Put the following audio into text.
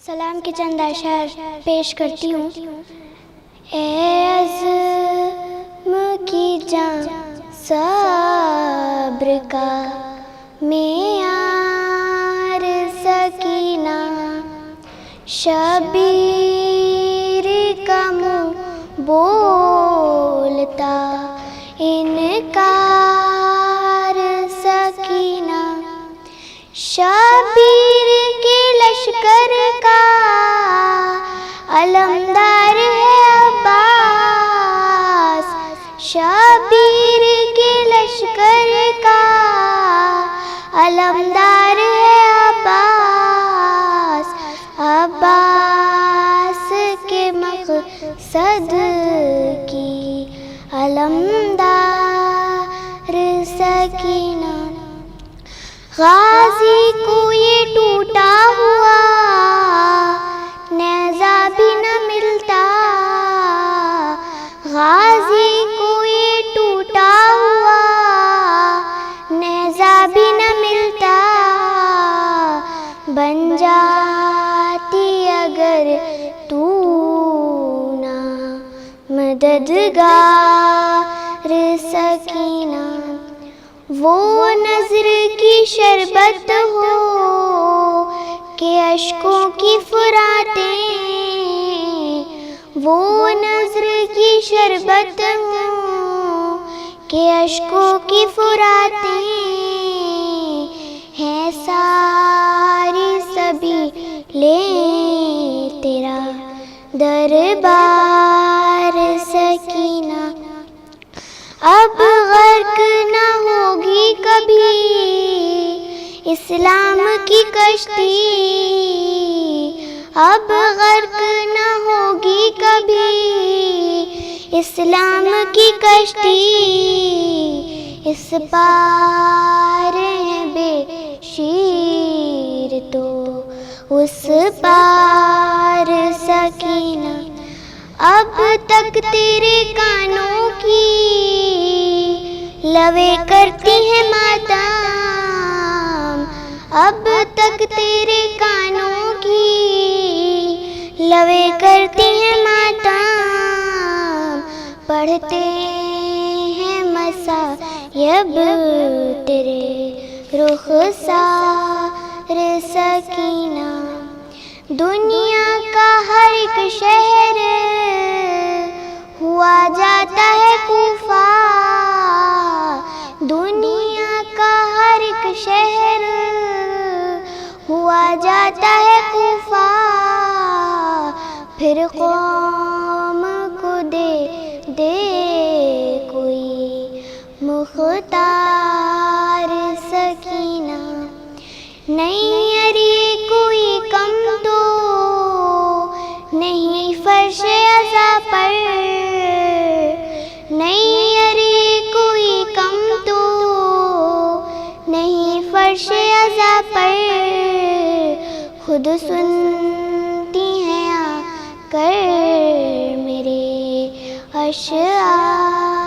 سلام کے چند اشعار پیش کرتی ہوں۔ اے عزم کی جان صبر کا معیار سکینہ، شبیر کا منہ بولتا انکار سکینہ، شبیر کے لشکر کا علمدار ہے عباس، شبیر کے لشکر کا علمدار ہے عباس، عباس کے مقصد کی علمدار سکینہ، غازی کو یہ ٹوٹا ہوا نیزہ بھی نہ ملتا، غازی کو یہ ٹوٹا ہوا نیزہ بھی نہ ملتا، بن جاتی اگر تو نہ مددگار سکینہ، وہ نظر کی شربت ہو کہ اشکوں کی فراتیں، وہ نظر کی شربت ہو کہ اشکوں کی فراتیں، ہیں ساری سبھی لے تیرا دربار سکینہ، اب غرق نہ ہوگی کبھی اسلام کی کشتی، اب غرق نہ ہوگی کبھی اسلام کی کشتی، اس پار ہے بے شیر تو اس پار سکینہ، اب تک تیرے کانوں کی لویں کرتی ہیں ماتم، اب تک تیرے کانوں کی لویں کرتی ہیں ماتم، پڑھتے ہیں مصائب تیرے رخسار سکینہ، دنیا کا ہر ایک شہر ہوا جاتا ہے کوفہ، دنیا کا ہر ایک شہر ہوا جاتا ہے کوفہ، پھر قوم کو دے دے کوئی مختار سکینہ، نہیں ارے کوئی کم تو نہیں فرش عزا پر، نہیں ارے کوئی کم تو نہیں فرش عزا پر، خود سنتی ہیں آ کر میرے اشعار